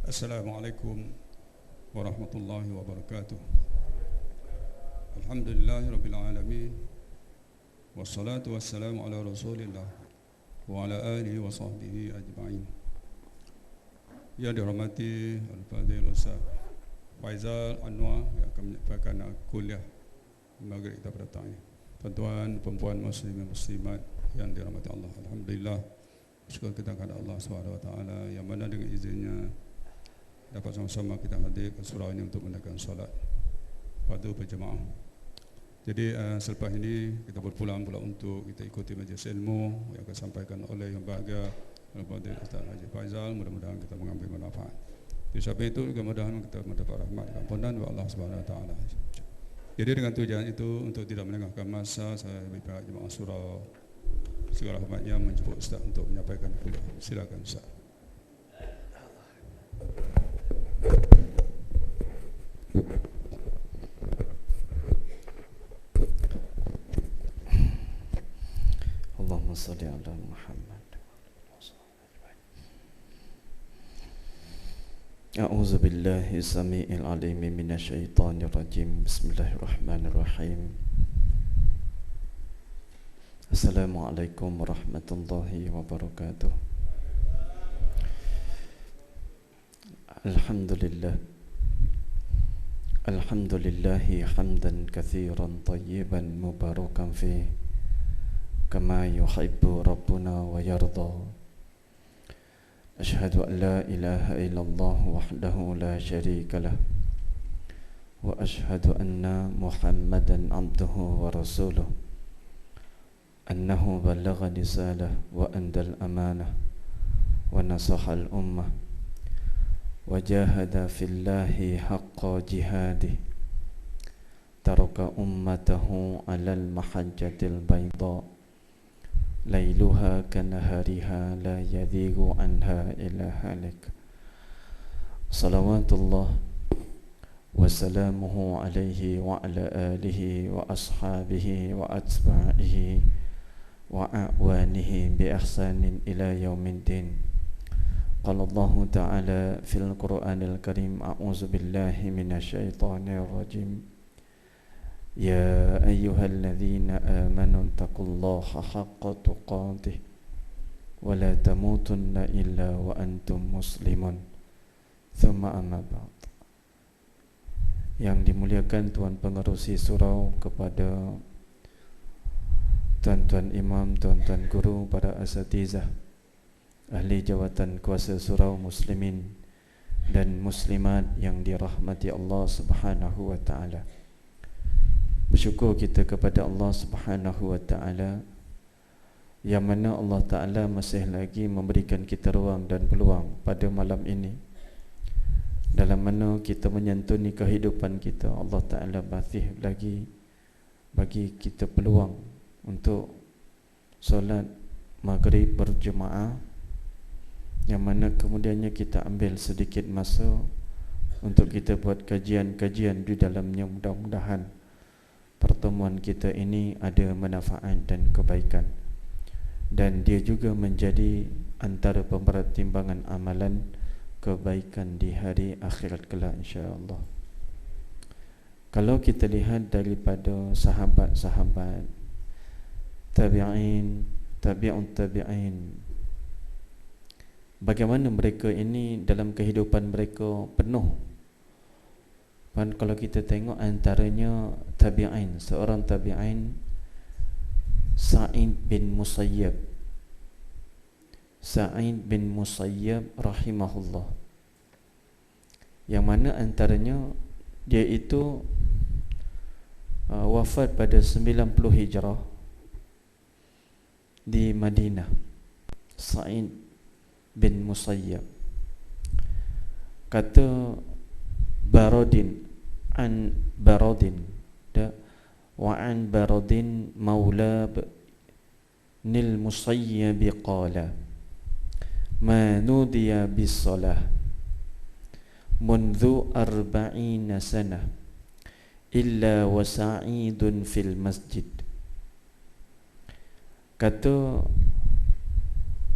Assalamualaikum warahmatullahi wabarakatuh. Alhamdulillahi rabbil alamin. Wassalatu wassalamu ala rasulillah wa ala alihi wa sahbihi ajma'in. Yang dirahmati Al-Fadhil Ustaz Faizal Anwar yang akan menyampaikan kuliah maghrib kita pada petang ini. Tuan-tuan, perempuan muslimin muslimat yang dirahmati Allah, alhamdulillah, syukur kita kepada Allah SWT yang mana dengan izinnya dapat sama-sama kita hadir ke surau ini untuk menunaikan solat fardu berjemaah. Jadi selepas ini kita berpulang pula untuk kita ikuti majlis ilmu yang akan disampaikan oleh yang berbahagia Al-Fadhil Ustaz Haji Faizal. Mudah-mudahan kita mengambil manfaat. Di samping itu juga mudah-mudahan kita mendapat rahmat dan ampunan dari Allah Subhanahu Wa Taala. Jadi dengan tujuan itu, untuk tidak melengahkan masa, saya bagi pihak jemaah surau segala hormatnya menjemput Ustaz untuk menyampaikan kuliah. Silakan Ustaz. Allahumma salli ala Muhammad. A'udzu billahi samii'il 'aliim minasyaitonir rajiim. Bismillahirrahmanirrahim. Assalamualaikum warahmatullahi wabarakatuh. Alhamdulillah. Alhamdulillahi hamdan katsiran tayyiban mubarakan fihi kama yuhibbu rabbuna wa yarda. Ashhadu an la ilaha illallah wahdahu la syarika lah wa ashhadu anna Muhammadan abduhu wa rasuluh annahu ballagha risalah wa andal amanah wa nasaha al ummah wa jahada fillahi haqqa jihadih taraka ummatahu alal mahajjatil bayda lailuha kanahariha la yadhigu anha ila halik. Salawatullah wa salamuhu alaihi wa ala alihi wa ashabihi wa atba'ihi wa a'wanihi bi ihsanin ila yaumiddin. Qala Allah ta'ala fil Qur'anil Karim, a'udzu billahi minasyaitonir rajim. Ya ayyuhalladzina amanu taqullaha haqqa tuqatih wa la tamutunna illa wa antum muslimun. Thumma amma ba'd. Yang dimuliakan Tuan Pengerusi Surau, kepada tuan-tuan imam, tuan-tuan guru, para asatizah, ahli jawatan kuasa surau muslimin dan muslimat yang dirahmati Allah Subhanahu wa taala. Bersyukur kita kepada Allah Subhanahu wa taala yang mana Allah Taala masih lagi memberikan kita ruang dan peluang pada malam ini, dalam mana kita menyantuni kehidupan kita. Allah Taala masih lagi bagi kita peluang untuk solat maghrib berjemaah, yang mana kemudiannya kita ambil sedikit masa untuk kita buat kajian-kajian di dalamnya. Mudah-mudahan pertemuan kita ini ada manfaat dan kebaikan, dan dia juga menjadi antara pemberat timbangan amalan kebaikan di hari akhirat kelak, insya-Allah. Kalau kita lihat daripada sahabat-sahabat, tabi'in, tabi'un tabi'in, bagaimana mereka ini dalam kehidupan mereka penuh. Dan kalau kita tengok antaranya tabi'in, seorang tabi'in, Sa'id bin Musayyab. Sa'id bin Musayyab rahimahullah, yang mana antaranya dia itu wafat pada 90 Hijrah di Madinah. Sa'id bin Musayyab kata Baradin an Baradin wa an Baradin maula nil Musayyab qala ma nudiya bis salah منذ 40 سنة إلا وسعيد في المسجد. Kata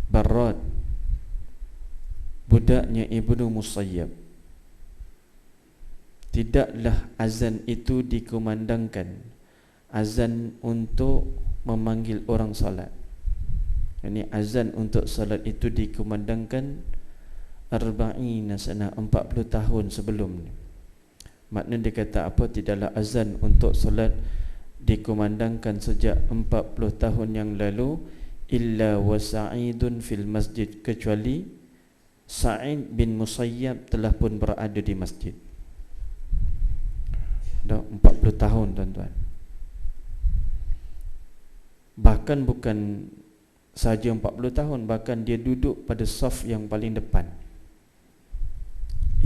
Barad budaknya Ibnu Musayyab, tidaklah azan itu dikumandangkan azan untuk memanggil orang salat. Ini azan untuk salat itu dikumandangkan 40 sana, 40 tahun sebelum ni. Maknanya dia kata apa? Tidaklah azan untuk salat dikumandangkan sejak 40 tahun yang lalu illa wa sa'idun fil masjid, kecuali Sa'id bin Musayyab telah pun berada di masjid. Dah 40 tahun tuan-tuan. Bahkan bukan saja 40 tahun, bahkan dia duduk pada saf yang paling depan.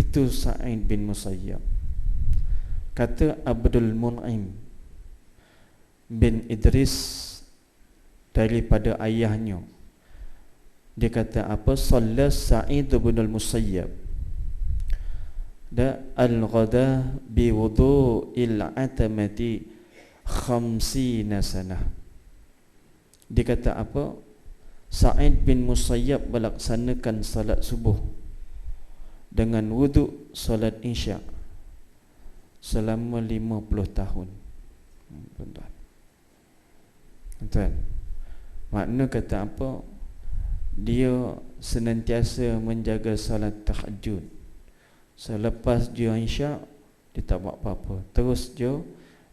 Itu Sa'id bin Musayyab. Kata Abdul Mun'im bin Idris daripada ayahnya, dia kata apa? Shalla Sa'id bin al-Musayyab da al-ghada bi wudu'il atamati 50 sanah. Dia kata apa? Sa'id bin Musayyab melaksanakan salat subuh dengan wuduk salat isyak selama 50 tahun. Tuan, makna kata apa? Dia senantiasa menjaga salat tahajud. Selepas dia isyak, dia tak buat apa-apa, terus dia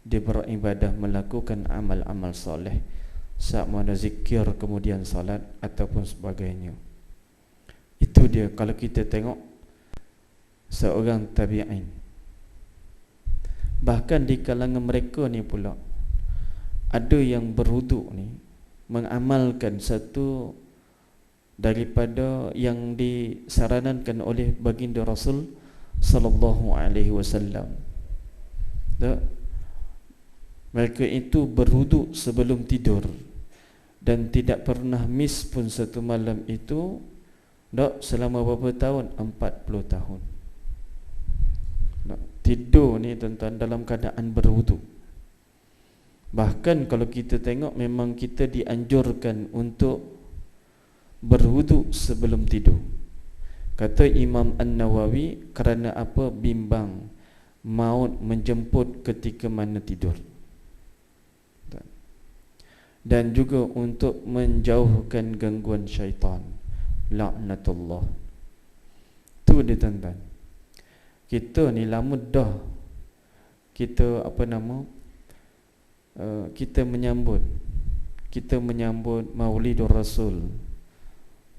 beribadah, melakukan amal-amal soleh, sama ada zikir, kemudian salat ataupun sebagainya. Itu dia. Kalau kita tengok seorang tabi'in, bahkan di kalangan mereka ni pula ada yang berwuduk ni mengamalkan satu daripada yang disarankan oleh baginda Rasul sallallahu alaihi wasallam. Mereka itu berwuduk sebelum tidur dan tidak pernah miss pun satu malam itu. Selama berapa tahun? 40 tahun. Tidur ni tuan-tuan dalam keadaan berwuduk. Bahkan kalau kita tengok, memang kita dianjurkan untuk berwuduk sebelum tidur. Kata Imam An-Nawawi, kerana apa? Bimbang maut menjemput ketika mana tidur, dan juga untuk menjauhkan gangguan syaitan, laknatullah. Tu dia tuan-tuan. Kita ni lama dah kita kita menyambut Maulidur Rasul.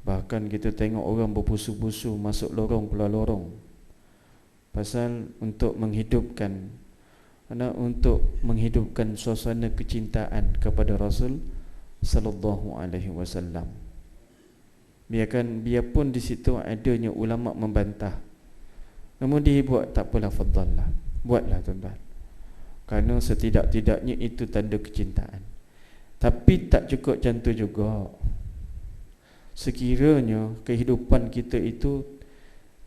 Bahkan kita tengok orang berpusu-pusu masuk lorong pula lorong, pasal untuk menghidupkan suasana kecintaan kepada Rasul sallallahu alaihi wasallam. Biarpun di situ adanya ulama membantah, namun dia buat, tak apalah, fadhallah, buatlah tuan-tuan, kerana setidak-tidaknya itu tanda kecintaan. Tapi tak cukup macam tu juga. Sekiranya kehidupan kita itu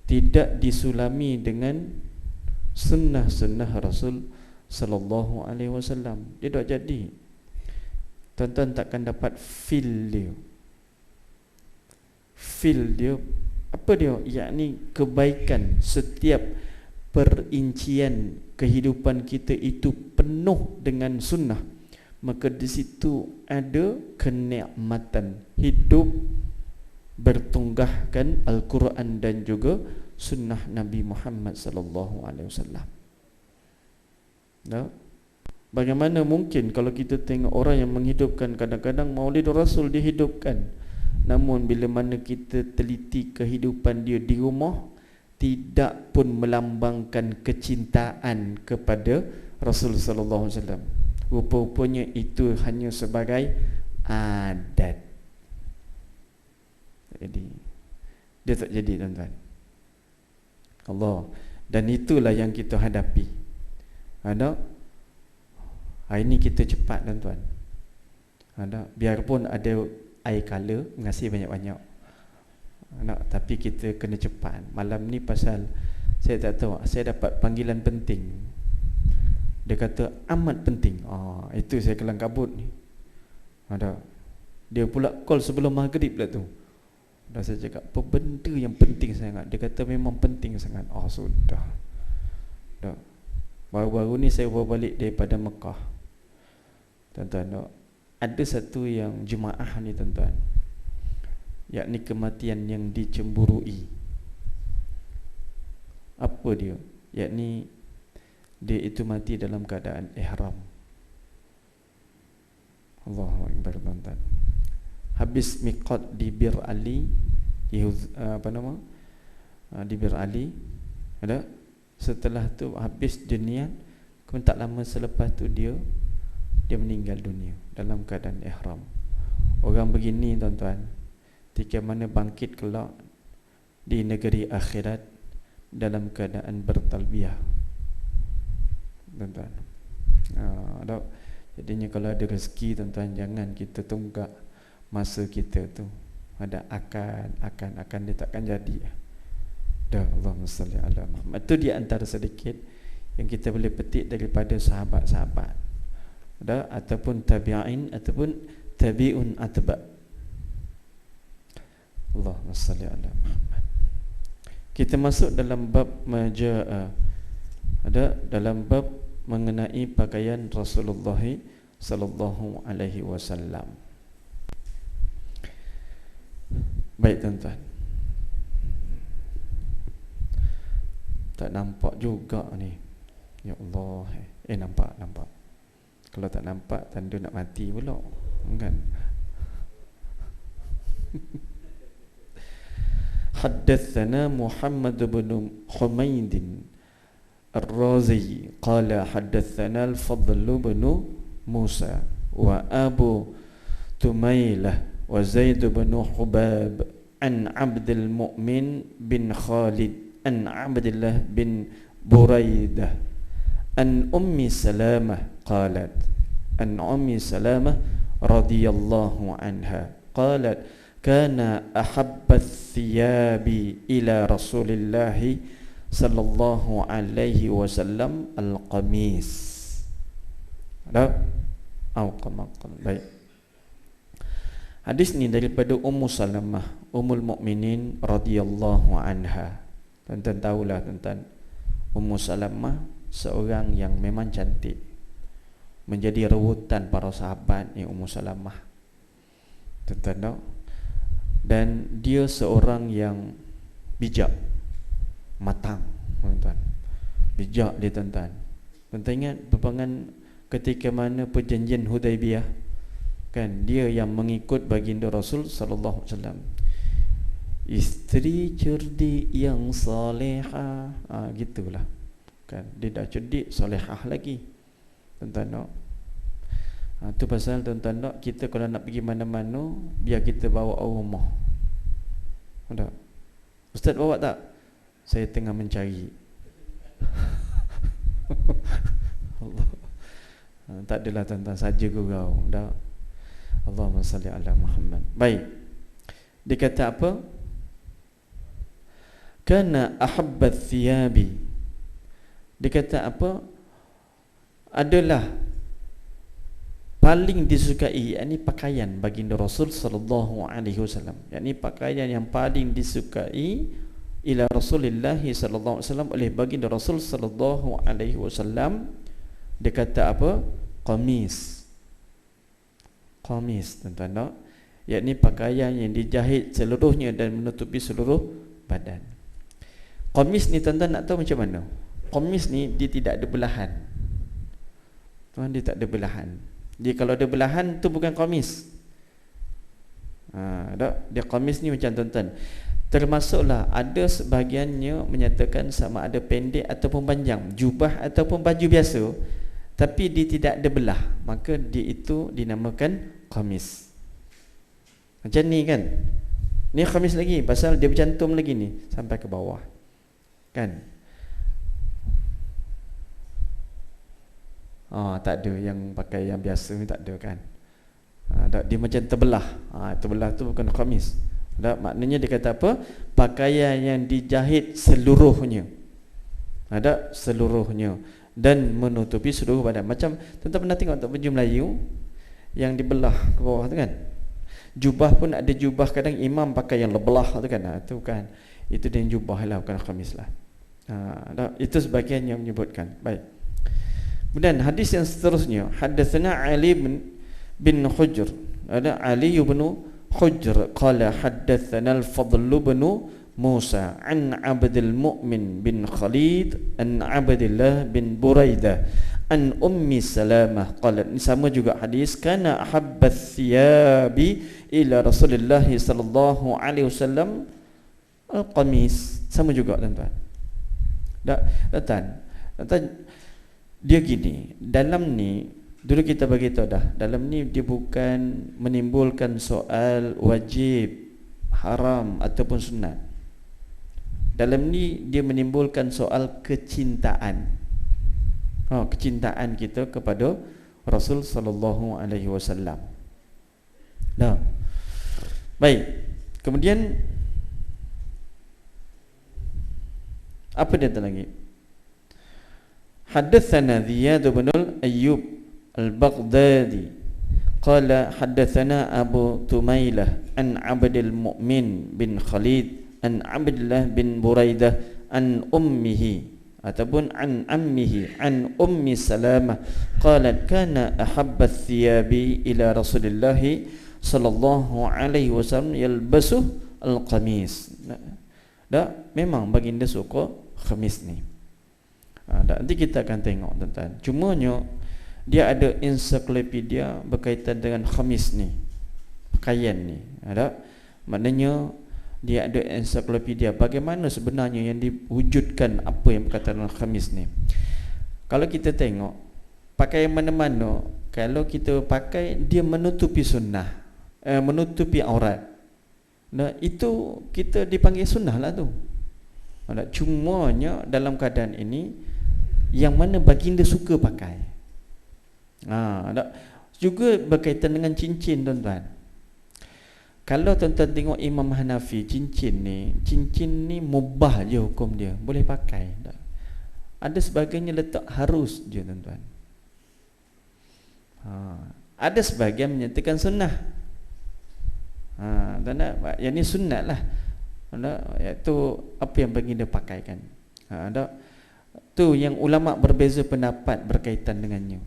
tidak disulami dengan sunnah-sunnah Rasul sallallahu alaihi wasallam, dia tak jadi. Tuan-tuan takkan dapat feel dia. Apa dia? Yakni kebaikan, setiap perincian kehidupan kita itu penuh dengan sunnah. Maka di situ ada kenikmatan hidup bertunggahkan Al-Quran dan juga sunnah Nabi Muhammad sallallahu alaihi wasallam. Bagaimana mungkin kalau kita tengok orang yang menghidupkan, kadang-kadang Maulidur Rasul dihidupkan, namun bila mana kita teliti kehidupan dia di rumah, tidak pun melambangkan kecintaan kepada Rasul sallallahu alaihi wasallam. Rupa-rupanya itu hanya sebagai adat. Jadi dia tak jadi, tuan-tuan. Allah. Dan itulah yang kita hadapi. Hari ini kita cepat, tuan-tuan. Biarpun ada air color, ngasih banyak-banyak, tapi kita kena cepat. Malam ni pasal saya tak tahu, saya dapat panggilan penting. Dia kata amat penting. Itu saya kelang kabut ni. Dia pula call sebelum maghrib lah tu. Dah saya cakap, apa benda yang penting sangat? Dia kata memang penting sangat. Oh sudah. Dah. Baru-baru ni saya bawa balik daripada Mekah. Tuan-tuan, dah. Ada satu yang jemaah ni tuan-tuan, yakni kematian yang dicemburui. Apa dia? Yakni dia itu mati dalam keadaan ihram. Allahu Akbar tuan-tuan. Habis miqat di Bir Ali, di Bir Ali, ada. Setelah tu habis dunia, kemudian tak lama selepas tu dia meninggal dunia dalam keadaan ihram. Orang begini tuan-tuan, ketika mana bangkit kelak di negeri akhirat dalam keadaan bertalbiyah, tuan-tuan. Jadinya kalau ada rezeki tuan-tuan, jangan kita tunggak masa kita tu. Ada akan dia takkan jadi. Dah, Allahumma salli ala Muhammad. Itu di antara sedikit yang kita boleh petik daripada sahabat-sahabat, dah, ataupun tabi'in ataupun tabi'un atba'. Allahumma salli ala Muhammad. Kita masuk dalam bab majaa, ada dalam bab mengenai pakaian Rasulullah sallallahu alaihi wasallam. Baik tuan-tuan, tak nampak juga ni. Ya Allah. Nampak. Kalau tak nampak, tanda nak mati pula, kan? Haddatsana Muhammad bin Humaid Ar-Razi qala haddatsana Al-Fadl bin Musa wa Abu Tumailah wa Zaid bin Hubab an Abdul Mu'min bin Khalid an Abdullah bin Buraidah an Ummi Salamah qalat an Ummi Salamah radhiyallahu anha qalat kana ahabba thiyabi ila Rasulillah sallallahu alaihi wasallam al-qamis. Ada al-qamaq. Baik. Hadis ni daripada Ummu Salamah, Ummul Mukminin radhiyallahu anha. Tuan-tuan tahulah tuan-tuan, Ummu Salamah seorang yang memang cantik, menjadi rebutan para sahabat ni Ummu Salamah, tuan-tuan tahu. Dan dia seorang yang bijak, matang, tuan-tuan. Bijak dia tuan-tuan. Tuan-tuan ingat peperangan ketika mana perjanjian Hudaibiyah, kan, dia yang mengikut baginda Rasul sallallahu alaihi wasallam. Isteri cerdik yang salihah, gitulah, kan, dia dah cerdik, salihah lagi, tuan-tuan nak. Tu pasal tuan-tuan nak, kita kalau nak pergi mana-mana, biar kita bawa rumah. Ada Ustaz bawa tak? Saya tengah mencari. Allah. Tak adalah tuan-tuan, saja gurau. Dah. Allahumma salli ala Muhammad. Baik. Dia kata apa? Kana ahabbat thiyabi. Dia kata apa? Adalah paling disukai, yakni pakaian baginda Rasul sallallahu alaihi wasallam, yakni pakaian yang paling disukai ila Rasulillah sallallahu alaihi wasallam, oleh baginda Rasul sallallahu alaihi wasallam. Dia kata apa? Qamis. Qamis, tuan-tuan nak, yakni pakaian yang dijahit seluruhnya dan menutupi seluruh badan. Qamis ni tuan-tuan nak tahu macam mana? Qamis ni dia tidak ada belahan. Tuan, dia tak ada belahan. Dia kalau ada belahan tu bukan qamis. Dia qamis ni macam tuan-tuan, termasuklah ada sebahagiannya menyatakan sama ada pendek ataupun panjang, jubah ataupun baju biasa, tapi dia tidak ada belah, maka dia itu dinamakan qamis. Macam ni kan, ni qamis lagi, pasal dia bercantum lagi ni sampai ke bawah, kan. Tak ada yang pakai yang biasa ni, tak ada kan. Dia macam terbelah. Terbelah tu bukan qamis. Maknanya dia kata apa? Pakaian yang dijahit seluruhnya. Seluruhnya dan menutupi seluruh badan. Macam tuan-tuan pernah tengok tak baju Melayu yang dibelah ke bawah tu kan? Jubah pun ada jubah, kadang imam pakai yang lebelah tu kan. Itu kan, itu dia yang jubah lah, bukan khamis lah. Itu sebagian yang menyebutkan. Baik. Kemudian hadis yang seterusnya, hadatsana Ali bin Hujr. Ada Ali bin Hujr qala hadatsana al-Fadl bin Musa an Abdul Mu'min bin Khalid an Abdullah bin Buraidah an Ummi Salamah qalat. Ini sama juga hadis, kana ahabbath thiyabi ila Rasulillah sallallahu alaihi wasallam al-qamis. Sama juga tuan-tuan. Tuan-tuan, dia gini, dalam ni dulu kita bagi tahu dah, dalam ni dia bukan menimbulkan soal wajib, haram ataupun sunat. Dalam ni dia menimbulkan soal kecintaan. Kecintaan kita kepada Rasul sallallahu alaihi wasallam. Nah. Baik. Kemudian apa dia lagi? Hadatsana Ziyad bin Ayyub al-Baghdadi qala hadatsana Abu Tumailah an Abdul Mu'min bin Khalid an Abdullah bin Buraidah an ummihi ataupun an ammihi an Ummi Salamah qalat kana ahabba thiyabi ila Rasulillah sallallahu alaihi wasallam yalbasu al-qamis. Memang baginda suka khamis ni. Nanti kita akan tengok tuan-tuan. Cumanya dia ada ensiklopedia berkaitan dengan khamis ni, pakaian ni. Maknanya dia ada ensiklopedia bagaimana sebenarnya yang diwujudkan apa yang berkaitan dengan khamis ni. Kalau kita tengok pakaian mana-mana, kalau kita pakai dia menutupi sunnah, menutupi aurat. Itu kita dipanggil sunnah lah tu. Cumanya dalam keadaan ini yang mana baginda suka pakai. Juga berkaitan dengan cincin tuan-tuan. Kalau tuan-tuan tengok Imam Hanafi, cincin ni mubah je hukum dia, boleh pakai. Ada sebagainya letak harus je tuan-tuan. Ada sebagian menyatakan sunnah. Yang ni sunnat lah. Iaitu apa yang baginda pakaikan. Tu yang ulama berbeza pendapat berkaitan dengannya.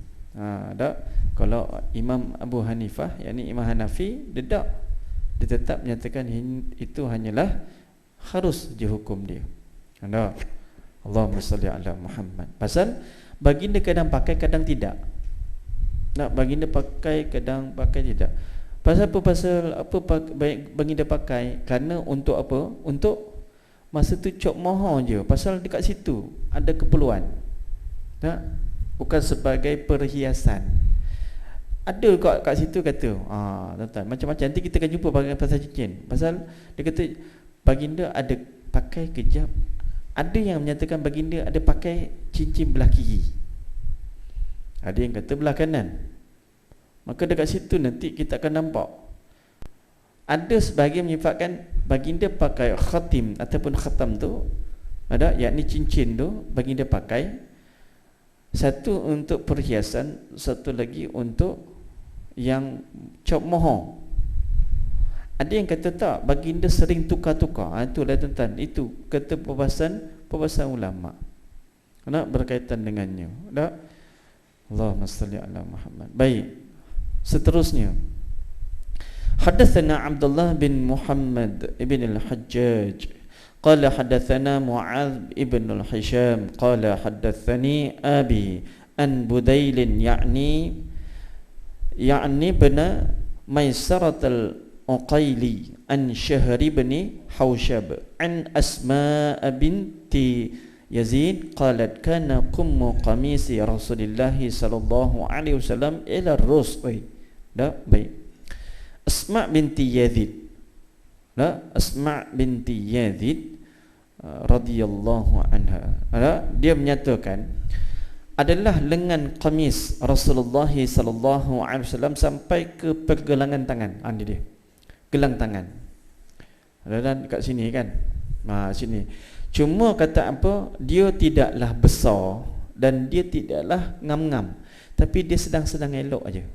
Kalau Imam Abu Hanifah, yakni Imam Hanafi, dia tetap menyatakan itu hanyalah harus je hukum dia. Allahumma salli ala Muhammad. Pasal baginda kadang pakai, kadang tidak. Baginda pakai, kadang pakai tidak. Pasal apa? Pasal apa baginda pakai? Kerana untuk apa? Untuk masa tu cop moho je. Pasal dekat situ ada keperluan. Bukan sebagai perhiasan. Ada kat situ kata, tuan-tuan, macam-macam nanti kita akan jumpa pasal cincin. Pasal dia kata baginda ada pakai kejap. Ada yang menyatakan baginda ada pakai cincin belah kiri. Ada yang kata belah kanan. Maka dekat situ nanti kita akan nampak ada sebahagian menyifatkan baginda pakai khatim ataupun khatam tu, yakni cincin tu baginda pakai, satu untuk perhiasan, satu lagi untuk yang cop moho. Ada yang kata tak, baginda sering tukar-tukar. Itulah tuan-tuan, itu kata perbahasan ulama berkaitan dengannya. Allahumma salli ala Muhammad. Baik, seterusnya, hadatsana Abdullah bin Muhammad ibn al-Hajjaj qala hadatsana Mu'adz ibn al-Hisham qala hadatsani abi an Budail yakni bin Maisarat al-Uqaili an Shahr ibn Hawshab an Asma binti Yazid qalat kana qummu qamisi Rasulillah sallallahu alaihi wasallam ila ar-rusqi. Baik. Asma binti Yazid. Asma binti Yazid radhiyallahu anha. Dia menyatakan adalah lengan qamis Rasulullah sallallahu alaihi wasallam sampai ke pergelangan tangan. Ini dia. Gelang tangan. Dan kat sini kan. Sini. Cuma kata apa, dia tidaklah besar dan dia tidaklah ngam-ngam, tapi dia sedang-sedang elok aja.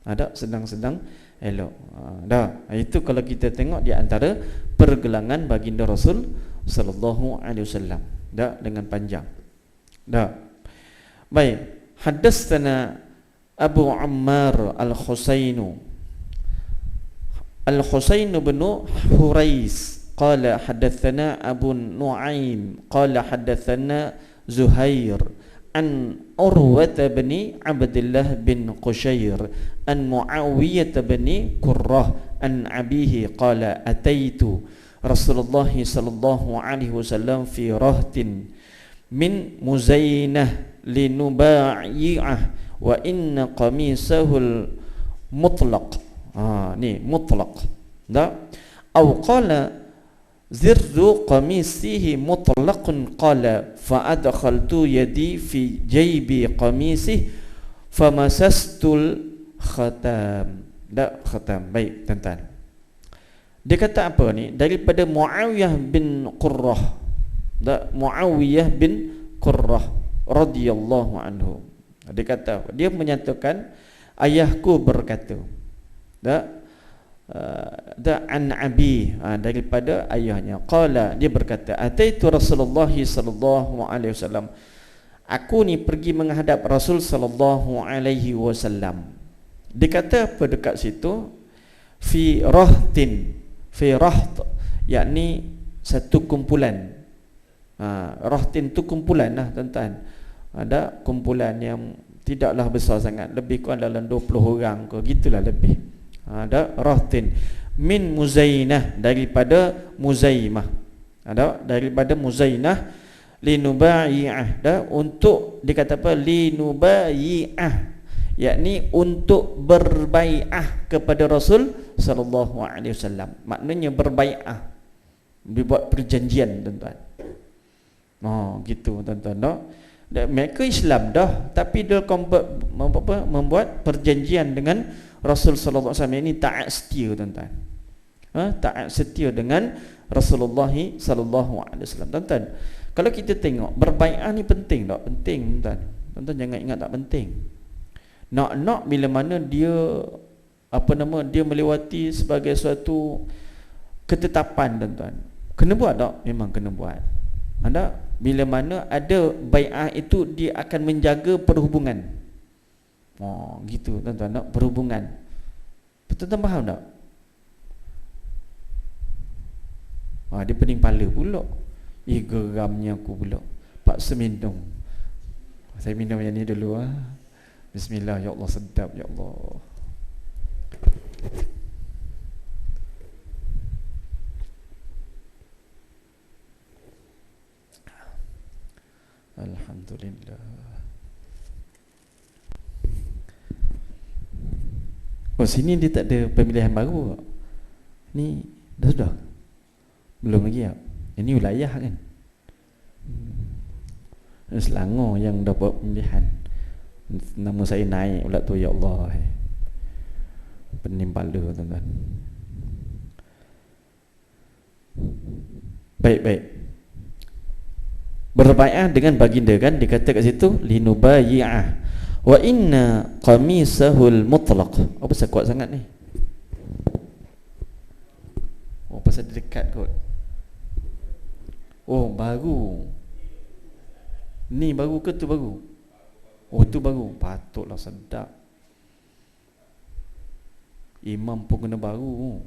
Ada sedang-sedang elok. Dah. Itu kalau kita tengok di antara pergelangan baginda Rasul sallallahu alaihi wasallam. Dah, dengan panjang. Dah. Baik. Haddatsana Abu Ammar Al-Husain bin Hurais qala haddatsana Abu Nuaim qala haddatsana Zuhair an Urwah bin Abdullah bin Qushair an Muawiyah bin Qurrah an abihi qala ataitu Rasulullah sallallahu alaihi wasallam fi rahtin min Muzainah linuba'i'ah wa inna qamisahul mutlaq. Ni mutlaq. Dah. Atau qala zirru qamisihi mutlaqun qala fa adkhaltu yadi fi jaybi qamisihi famasastul khatam. Dah, khatam. Baik, tuan-tuan. Dia kata apa ni? Daripada Muawiyah bin Qurrah. Dah, Muawiyah bin Qurrah radhiyallahu anhu. Dia kata apa? Dia menyatakan ayahku berkata. Dah, an abi, daripada ayahnya. Qala, dia berkata, ataitu Rasulullah sallallahu alaihi wasallam. Aku ni pergi menghadap Rasul sallallahu alaihi wasallam. Dia kata apa dekat situ? Fi rahtin, fi raht, yakni satu kumpulan. Rahtin tu kumpulan lah, tuan-tuan. Ada kumpulan yang tidaklah besar sangat, lebih kurang dalam 20 orang ke, gitulah lebih. Ada rahtin min Muzainah, daripada Muzaimah. Ada daripada Muzainah linuba'i'ah. Dah, untuk dikata apa? Linuba'i'ah, yakni untuk berbai'ah kepada Rasul sallallahu alaihi wasallam. Maknanya berbai'ah, dibuat perjanjian, tuan-tuan. Gitu, tuan-tuan. No? Mereka Islam dah, tapi dia membuat perjanjian dengan Rasul sallallahu alaihi wasallam. Ini taat setia, tuan-tuan. Taat setia dengan Rasulullah sallallahu alaihi wasallam. Tuan-tuan, kalau kita tengok berbai'ah ni penting tak? Penting, tuan-tuan. Tuan-tuan jangan ingat tak penting. Nak bila mana dia dia melewati sebagai suatu ketetapan, tuan-tuan. Kena buat tak? Memang kena buat. Anda bila mana ada bai'ah itu, dia akan menjaga perhubungan. Gitu, tuan-tuan, nak perhubungan. Tuan-tuan faham tak? Dia pening kepala pula. Geramnya aku pula. Paksa minum. Saya minum yang ni dulu. Bismillah, ya Allah, sedap, ya Allah. Alhamdulillah. Sini dia tak ada pemilihan baru. Ni dah sudah? Belum lagi tak? Ini wilayah kan? Selangor yang dapat pemilihan. Nama saya naik pula tu, ya Allah. Pening kepala, tuan-tuan. Baik. Berbai'ah dengan baginda kan, dikata kat situ linubayi'ah wa inna qamisahul mutlaq. Apa pasal kuat sangat ni? Pasal dekat kot. Baru. Ni baru ke tu baru? Tu baru. Patutlah sedap. Imam pun kena baru.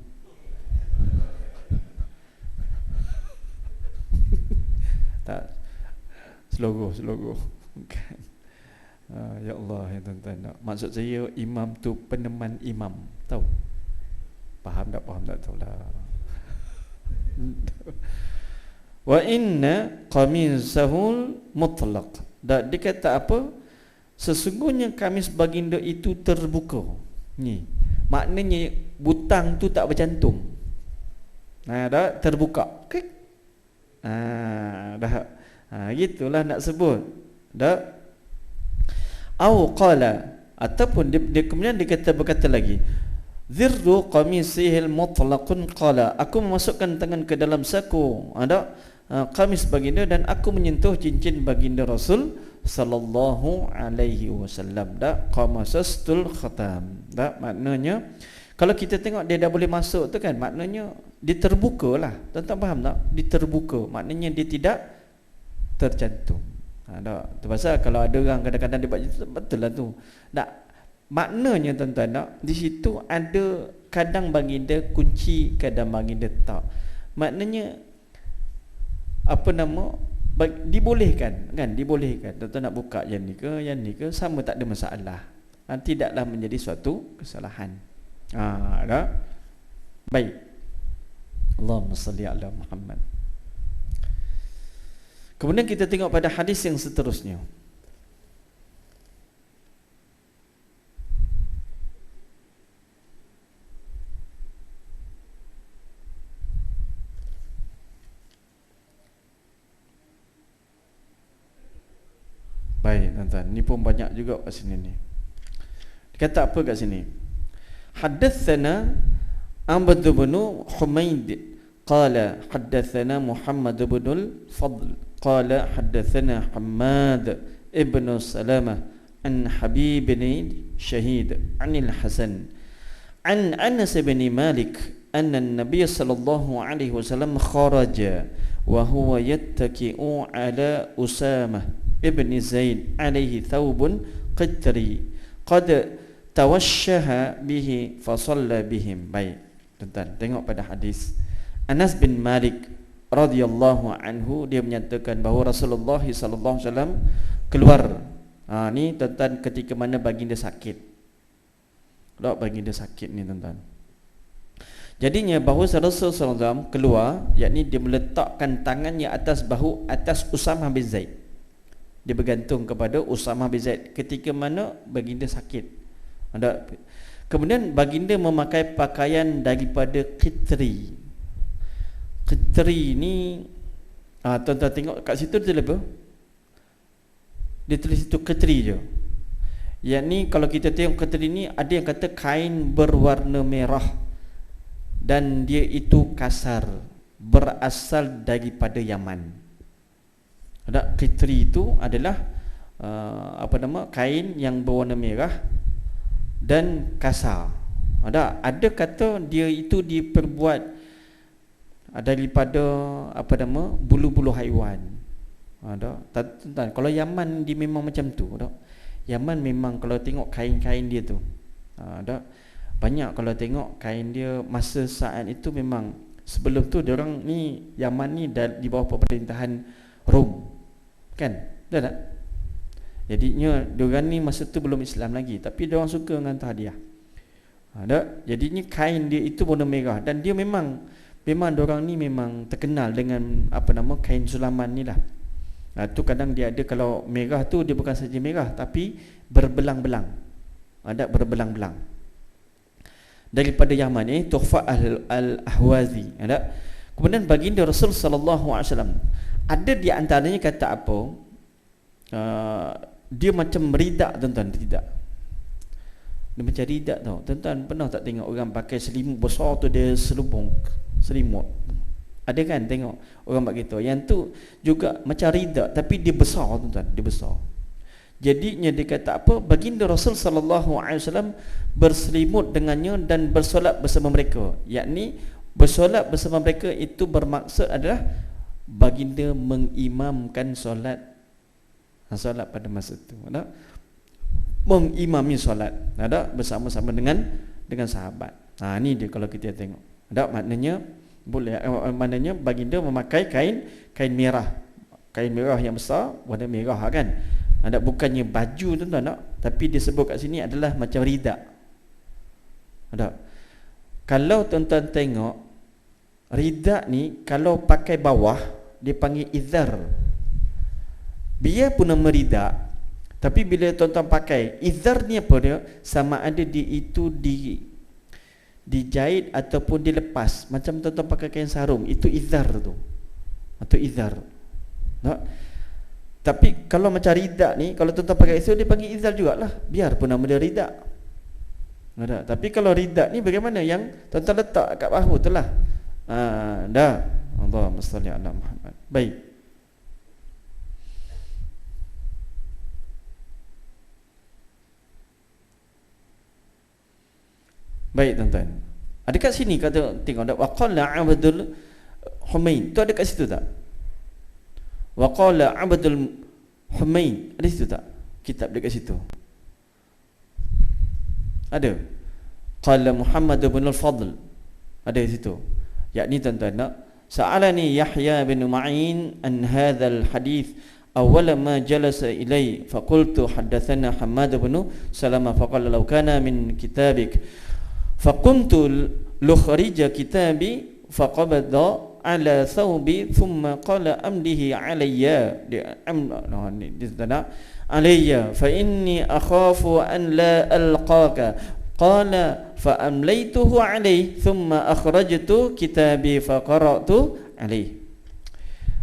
Tak. Slogo. Bukan. Ya Allah, ya tuan-tuan. Maksud saya imam tu peneman imam. Tahu? Faham tak tahulah. Wa inna qamisahul mutlaq. Dan dia kata apa? Sesungguhnya kamis baginda itu terbuka. Ni. Maknanya butang tu tak bercantum. Dah terbuka. Klik. Dah. Gitulah nak sebut. Dah. Au qala, ataupun dia kemudian berkata lagi, zirru qamisihil mutlaqun qala, aku memasukkan tangan ke dalam saku kamis baginda dan aku menyentuh cincin baginda Rasul sallallahu alaihi wasallam. Dak qamasastul khatam. Dak maknanya kalau kita tengok dia dah boleh masuk tu kan, maknanya dia terbuka lah. Tuan-tuan faham tak? Dia terbuka, maknanya dia tidak tercantum. Tu pasal kalau ada orang kadang-kadang dia buat itu, betul lah tu. Tak, maknanya tuan-tuan tak, di situ ada kadang baginda kunci, kadang baginda tak. Maknanya apa nama, dibolehkan kan, dibolehkan. Tuan-tuan nak buka yang ni ke sama, tak ada masalah. Tidaklah menjadi suatu kesalahan. Dah. Baik. Allahumma salli ala Muhammad. Kemudian kita tengok pada hadis yang seterusnya. Baik tuan-tuan, ni pun banyak juga kat sini ni. Kata apa kat sini? Haddatsana Ahmad bin Humaid qala haddatsana Muhammad bin al-Fadl qala haddatsana Hammad ibn Salamah an Habib bin Shahid an al-Hasan an Anas bin Malik anna an-nabiy sallallahu alaihi wasallam kharaja wa huwa yattaki'u ala Usamah ibn Zaid alaihi thawbun qitri qad tawashshaha bihi fa shalla bihim. Baik tuan-tuan, tengok pada hadis Anas bin Malik radhiyallahu anhu, dia menyatakan bahawa Rasulullah sallallahu alaihi wasallam keluar. Ni tuan-tuan ketika mana baginda sakit. Kalau baginda sakit ni tuan-tuan, jadinya bahawa Rasulullah sallallahu alaihi wasallam keluar, yakni dia meletakkan tangannya atas bahu atas Usamah bin Zaid. Dia bergantung kepada Usamah bin Zaid ketika mana baginda sakit. Kemudian baginda memakai pakaian daripada qitri. Qitri ni tuan-tuan tengok kat situ dia tulis apa? Dia tulis situ qitri je. Yang ni kalau kita tengok qitri ni, ada yang kata kain berwarna merah dan dia itu kasar, berasal daripada Yaman. Ada qitri itu adalah kain yang berwarna merah dan kasar. Ada kata dia itu diperbuat daripada bulu-bulu haiwan. Tuan-tuan, kalau Yaman dia memang macam tu. Yaman memang kalau tengok kain-kain dia tu, banyak kalau tengok kain dia masa saat itu memang sebelum tu dia orang ni Yaman ni di bawah pemerintahan Rom. Kan? Betul tak? Jadinya dia orang ni masa tu belum Islam lagi, tapi dia orang suka dengan hadiah. Jadinya kain dia itu warna merah dan dia memang diorang ni memang terkenal dengan kain sulaman ni lah. Tu kadang dia ada, kalau merah tu dia bukan saja merah tapi berbelang-belang. Ada berbelang-belang. Daripada Yaman ni Tuhfah al-Ahwazi. Kemudian baginda Rasul sallallahu alaihi wasallam, ada di antaranya kata apa? Dia macam ridak tuan-tuan, tidak. Dia macam ridak tau. Tuan-tuan pernah tak tengok orang pakai selimut besar tu, dia selimut. Ada kan tengok orang buat gitu. Yang tu juga macam ridak tapi dia besar tuan-tuan, dia besar. Jadinya dia kata apa? Baginda Rasul sallallahu alaihi wasallam berselimut dengannya dan bersolat bersama mereka. Yakni bersolat bersama mereka itu bermaksud adalah baginda mengimamkan solat pada masa itu. Mengimami solat bersama-sama dengan sahabat. Ni dia kalau kita tengok. Maknanya boleh, maknanya baginda memakai kain merah. Kain merah yang besar, warna merah kan. Bukannya baju tuan-tuan, tapi dia sebut kat sini adalah macam ridak. Kalau tuan-tuan tengok ridak ni, kalau pakai bawah dia panggil izar. Biar pun nama ridak, tapi bila tuan-tuan pakai izar ni apa dia? Sama ada dia itu dijahit ataupun dilepas. Macam tuan-tuan pakai kain sarung, itu izar tu. Atau izar. Tapi kalau macam ridak ni, kalau tuan-tuan pakai itu dia panggil izar jugalah, biar pun nama dia ridak. Tapi kalau ridak ni bagaimana? Yang tuan-tuan letak kat bahu tu lah. Allahumma salli ala Muhammad. Baik. Baik tuan-tuan. Ada kat sini kata, tengok dak, waqala Abdul Humaid. Tu ada kat situ tak? Waqala Abdul Humaid. Ada situ tak? Kitab dekat situ. Ada. Qala Muhammad bin al-Fadl. Ada di situ. Yakni tuan-tuan nak, sa'alani Yahya bin Ma'in an hadzal hadith awwala ma jalasa ilai faqultu haddatsana Hammad bin Salamah faqala law kana min kitabik faqumtu lukhrija kitabi faqabada ala thawbi thumma qala amdihi alayya alayya fa inni akhafu an la alqaka qala fa amlaytuhu alayhi thumma akhrajtu kitabi fa qara'tu alayhi.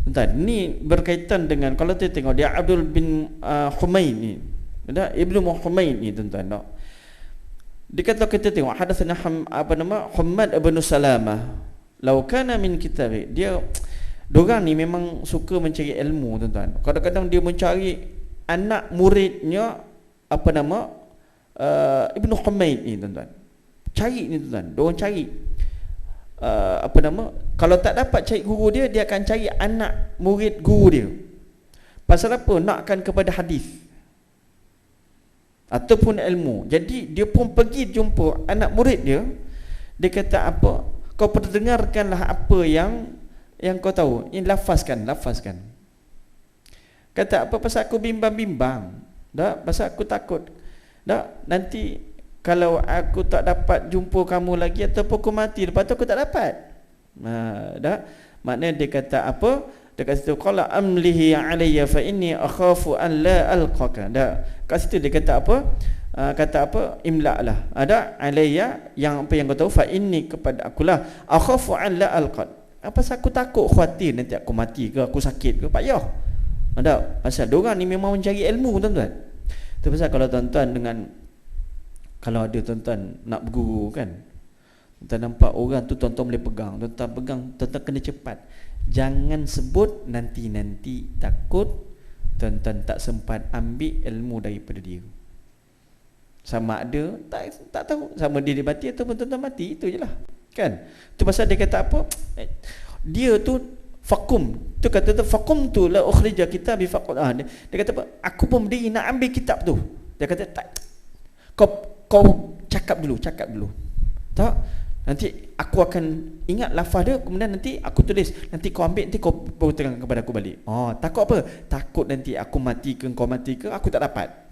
Bentar, ni berkaitan dengan, kalau kita tengok dia Abdul bin Humaid ni, ada Ibnu Humaid ni tuan-tuan tak? Dia kata kita tengok hadatsana Hammad bin Salamah law kana min kitab. Dia dorang ni memang suka mencari ilmu tuan-tuan. Kadang-kadang dia mencari anak muridnya Ibnu Humaid ni tuan-tuan. Cari ni tuan-tuan, diorang cari kalau tak dapat cari guru dia, dia akan cari anak murid guru dia. Pasal apa? Nakkan kepada hadis ataupun ilmu. Jadi dia pun pergi jumpa anak murid dia. Dia kata apa? Kau perdengarkanlah apa yang kau tahu. Ini lafazkan. Kata apa? Pasal aku bimbang-bimbang. Tak? Pasal aku takut. Tak? Nanti kalau aku tak dapat jumpa kamu lagi ataupun aku mati, lepas tu aku tak dapat. Dah. Maknanya dia kata apa? Dia kata situ qala amlihi alayya fa inni akhafu an la alqaka. Dah. Kat situ dia kata apa? Kata apa? Imla lah. Ada alayya, yang apa yang kau tahu, fa inni, kepada akulah, akhafu an la alqad. Apa pasal aku takut, khawatir nanti aku mati ke, aku sakit ke, payah. Ada. Pasal diorang ni memang mencari ilmu tuan-tuan. Tu pasal kalau tuan-tuan dengan, kalau ada tuan-tuan nak berguru kan, tuan nampak orang tu tuan-tuan boleh pegang, tuan-tuan pegang, tuan-tuan kena cepat. Jangan sebut nanti-nanti, takut tuan-tuan tak sempat ambil ilmu daripada dia. Sama ada tak tahu, sama dia mati ataupun tuan-tuan mati, itu je lah kan. Tu pasal dia kata apa, dia tu fakum, tu kata tu fakum tu la ukhrija kitabi faqad. Dia kata apa, aku pun berdiri nak ambil kitab tu. Dia kata tak, kau cakap dulu. Tak, nanti aku akan ingat lafaz dia, kemudian nanti aku tulis, nanti kau ambil, nanti kau baru terang kepada aku balik. Takut apa? Takut nanti aku mati ke, kau mati ke, aku tak dapat.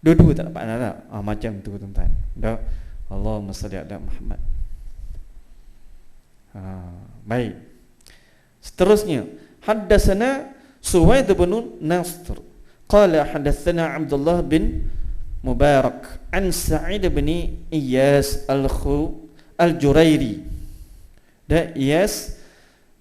Dua-dua tak dapat. Macam tu tuan-tuan. Dah. Allahumma salli ala Muhammad. Baik. Seterusnya, haddatsana Suwaid bin Nasr qala haddatsana Abdullah bin Mubarak an Sa'id bin Iyas al-Jurairi. Iyas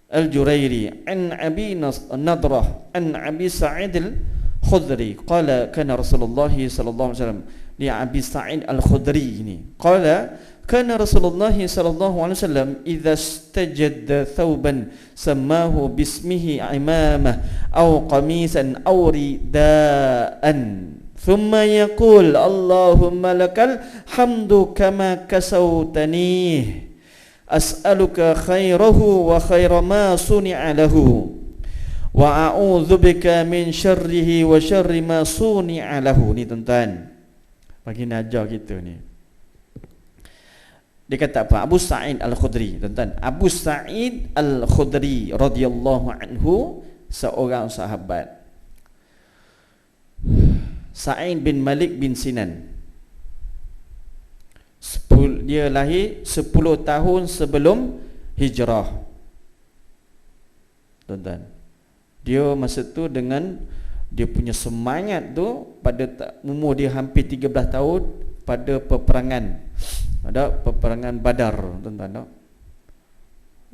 al-Jurairi an Abi Nadrah an Abi Sa'id al-Khudri qala kana Rasulullah sallallahu alaihi wasallam. Dia Abi Sa'id al-Khudri ini qala kana Rasulullah sallallahu alaihi wasallam idza istajadda thawban sammahu bismihi imamah aw qamisan aw ridaan ثم يقول اللهم لك الحمد كما كسوتنيه أسألك خيره وخير ما صنع له وأعوذ بك من شره وشر ما صنع له. Ni tuan-tuan, bagi ajar kita ni. Dia kata apa? Abu Sa'id al-Khudri, tuan-tuan. Abu Sa'id al-Khudri radhiyallahu anhu, seorang sahabat. Sa'id bin Malik bin Sinan. Dia lahir 10 tahun sebelum hijrah. Tuan-tuan, dia masa tu dengan dia punya semangat tu, pada umur dia hampir 13 tahun, pada peperangan, ada peperangan Badar tuan-tuan,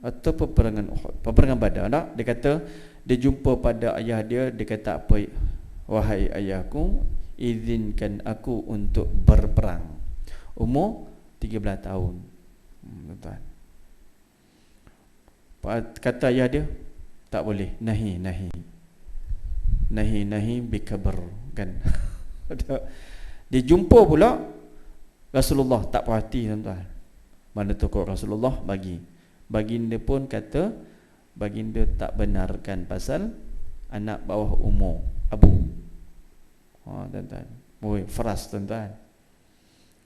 atau peperangan Badar, tak? Dia kata dia jumpa pada ayah dia. Dia kata apa? Wahai ayahku, izinkan aku untuk berperang. Umur 13 tahun. Tuan. Kata ayah dia, tak boleh. Nahi bikabar, kan. Dia jumpa pula Rasulullah, tak perhati tuan-tuan. Mana tokoh Rasulullah bagi. Baginda pun kata baginda tak benarkan pasal anak bawah umur, abu. Tuan-tuan. Oi, Faras tuan-tuan.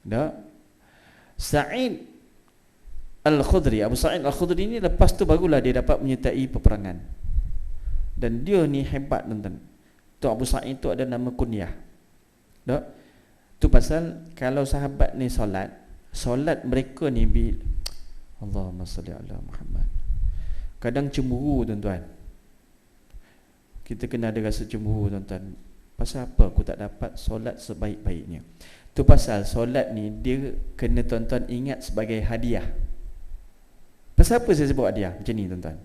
Dah. Sa'id Al-Khudri, Abu Sa'id Al-Khudri ni lepas tu barulah dia dapat menyertai peperangan. Dan dia ni hebat tuan-tuan. Tu Abu Sa'id tu ada nama kunyah. Dah. Tu pasal kalau sahabat ni solat mereka ni Allahumma salli ala Muhammad. Kadang cemburu tuan-tuan. Kita kena ada rasa cemburu tuan-tuan. Pasal apa aku tak dapat solat sebaik-baiknya? Tu pasal solat ni dia kena tuan-tuan ingat sebagai hadiah. Pasal apa saya sebut hadiah? Macam ni tuan-tuan.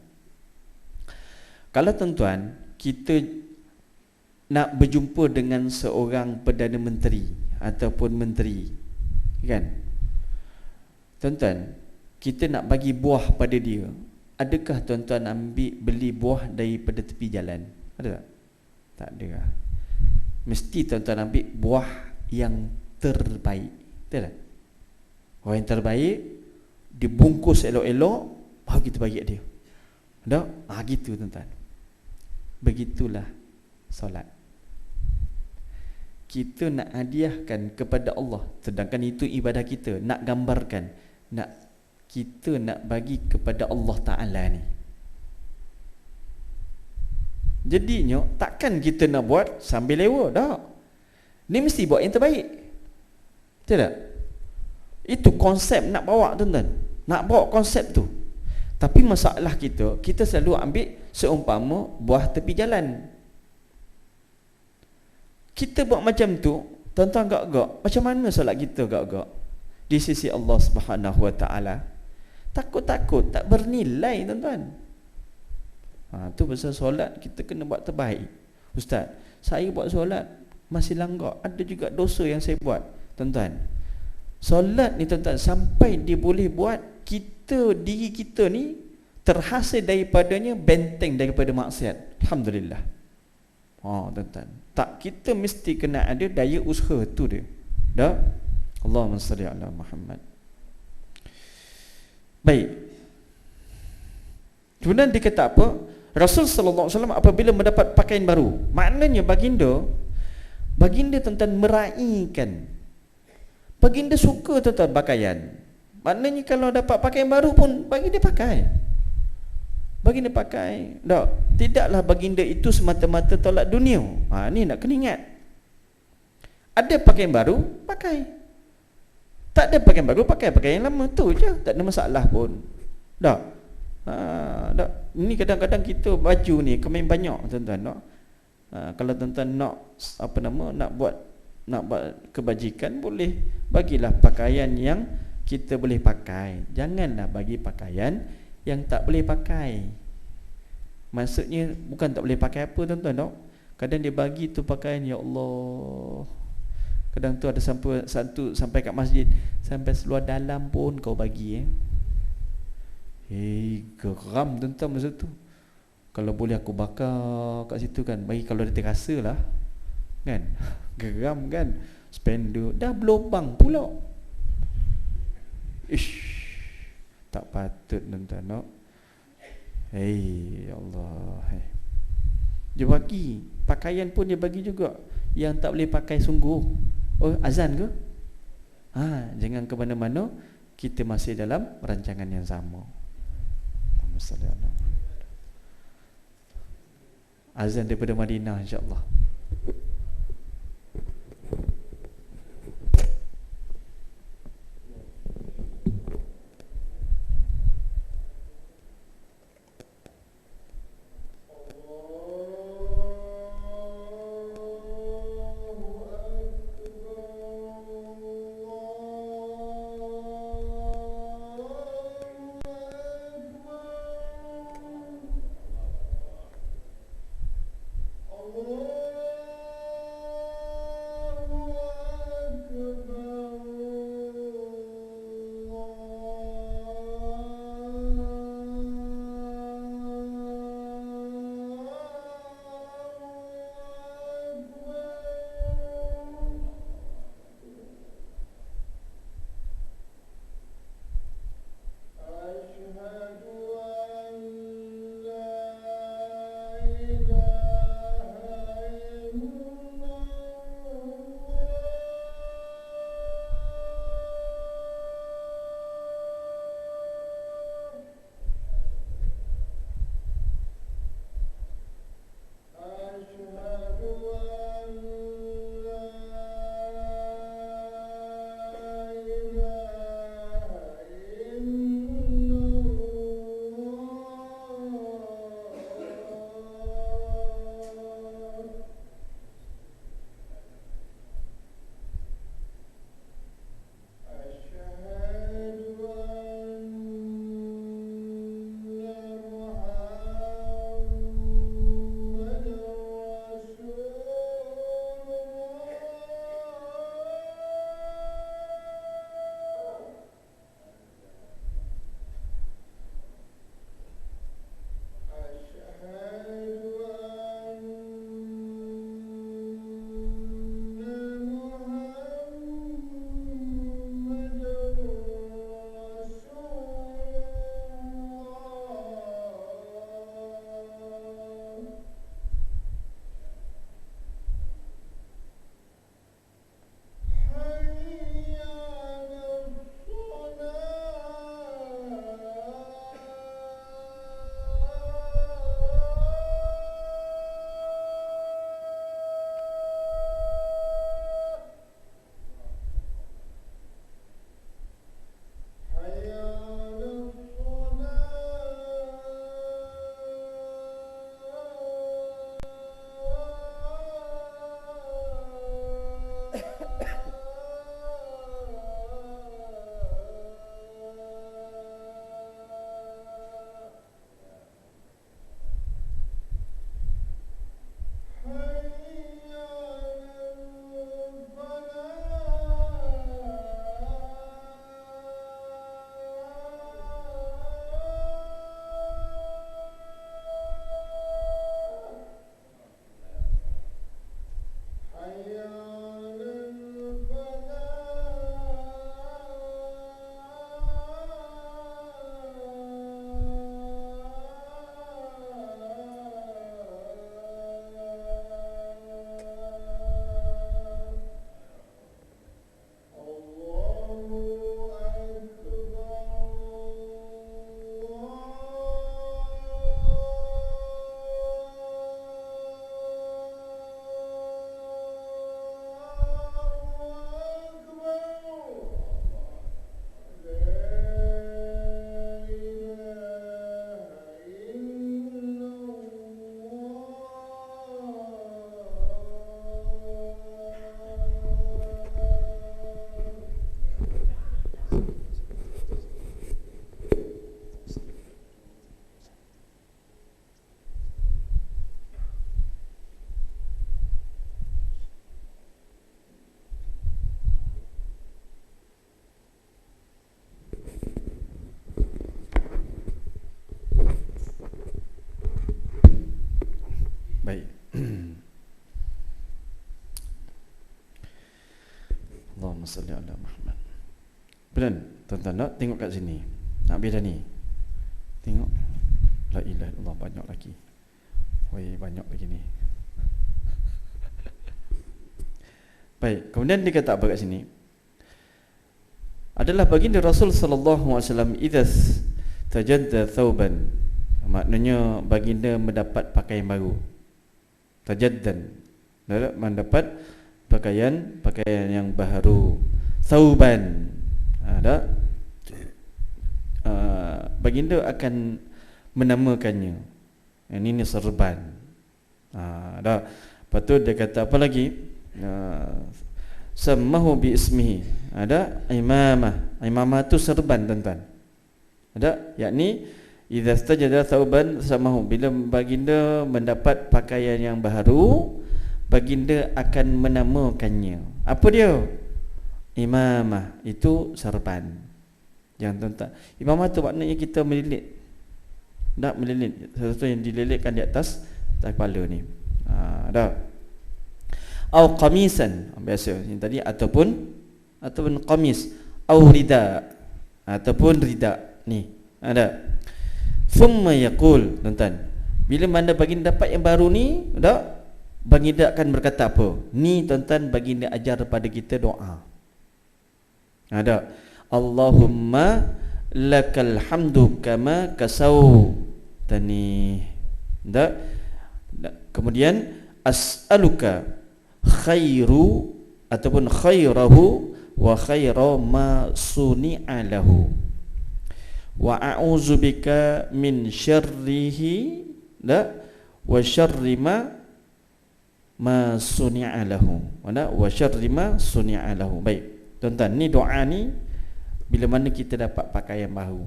Kalau tuan-tuan kita nak berjumpa dengan seorang Perdana Menteri ataupun menteri, kan? Tuan-tuan, kita nak bagi buah pada dia. Adakah tuan-tuan beli buah daripada tepi jalan? Ada tak? Tak ada lah. Mesti tuan-tuan ambil buah yang terbaik. Betul tak? Buah yang terbaik dibungkus elok-elok, baru kita bagi dia. Tak? Gitu tuan-tuan. Begitulah solat. Kita nak hadiahkan kepada Allah, sedangkan itu ibadah kita. Nak gambarkan, kita nak bagi kepada Allah Ta'ala ni. Jadinya takkan kita nak buat sambil lewa. Tak. Ni mesti buat yang terbaik. Betul tak? Itu konsep nak bawa tuan-tuan. Nak bawa konsep tu. Tapi masalah kita selalu ambil seumpama buah tepi jalan. Kita buat macam tu, tuan-tuan gak-gak. Macam mana solat kita gak-gak? Di sisi Allah Subhanahu Wa Ta'ala. Takut-takut, tak bernilai tuan-tuan. Tu pasal solat kita kena buat terbaik. Ustaz, saya buat solat masih langgar. Ada juga dosa yang saya buat. Tuan-tuan, solat ni tuan-tuan, sampai dia boleh buat diri kita ni terhasil daripadanya benteng daripada maksiat. Alhamdulillah. Tuan-tuan, tak, kita mesti kena ada daya usaha tu dia. Dah. Allahumma salli ala Muhammad. Baik. Kemudian dia kata apa? Rasul sallallahu alaihi wasallam apabila mendapat pakaian baru, maknanya baginda tuan-tuan meraihkan. Baginda suka tuan-tuan pakaian. Maknanya kalau dapat pakaian baru pun baginda pakai. Baginda pakai. Tak, tidaklah baginda itu semata-mata tolak dunia. Ni nak kena ingat. Ada pakaian baru, pakai. Tak ada pakaian baru, pakai pakaian lama. Tu je, tak ada masalah pun. Tak. Tak. Ini kadang-kadang kita baju ni kemain banyak tuan-tuan. Tak. Kalau tuan-tuan nak buat kebajikan, boleh bagilah pakaian yang kita boleh pakai. Janganlah bagi pakaian yang tak boleh pakai. Maksudnya bukan tak boleh pakai apa tuan-tuan, tak? Kadang dia bagi tu pakaian, ya Allah. Kadang tu ada sampai kat masjid, sampai seluar dalam pun kau bagi. Geram tuan-tuan masa tu. Kalau boleh aku bakar kat situ kan, bagi kalau dia terasa lah, kan. Geram kan. Spender dah berlubang pula. Tak patut tuan-tuan, no? Ya Allah. Dia bagi pakaian pun, dia bagi juga yang tak boleh pakai sungguh. Azan ke? Jangan ke mana-mana. Kita masih dalam rancangan yang sama. Azan daripada Madinah, insya-Allah. Allah Baik. Allahumma salli ala Muhammad. Benar, tuan-tuan nak tengok kat sini. Nak beda ni. Tengok. La ilaha illallah, banyak lagi. Woi, banyak lagi ni. Baik, kemudian dia kata apa kat sini? Adalah baginda Rasul sallallahu alaihi wasallam idza tajadda thawban. Maknanya baginda mendapat pakaian baru. Tajaddan. Mendapat pakaian yang baru. Thawban. Ada baginda akan menamakannya. Ini serban. Ada. Lepas tu dia kata apa lagi? Sammahu bi ismihi. Ada imamah. Imamah tu serban, tuan-tuan. Ada, yakni idza istajada thawban samahu, bila baginda mendapat pakaian yang baru, baginda akan menamakannya. Apa dia? Imamah, itu serban. Jangan tuan-tuan. Imamah tu maknanya kita melilit. Tak melilit, sesuatu yang dililitkan di atas kepala ni. Ada. Au qamisan, biasa yang tadi, ataupun qamis, au rida, ataupun rida ni. Ada. Thumma yaqul, tuan-tuan, bila mana baginda dapat yang baru ni, ada, baginda akan berkata apa? Ni tuan-tuan, baginda ajar pada kita doa. Ada. Allahumma lakal hamdu kama kasau tani. Ada. Kemudian as'aluka khairu ataupun khairahu wa khaira ma suni'a lahu wa a'udzubika min syarrihi la wa syarri ma suni'a lahu wa syarri ma suni'a lahu. Baik, tuan-tuan, ni doa ni bila mana kita dapat pakaian baru.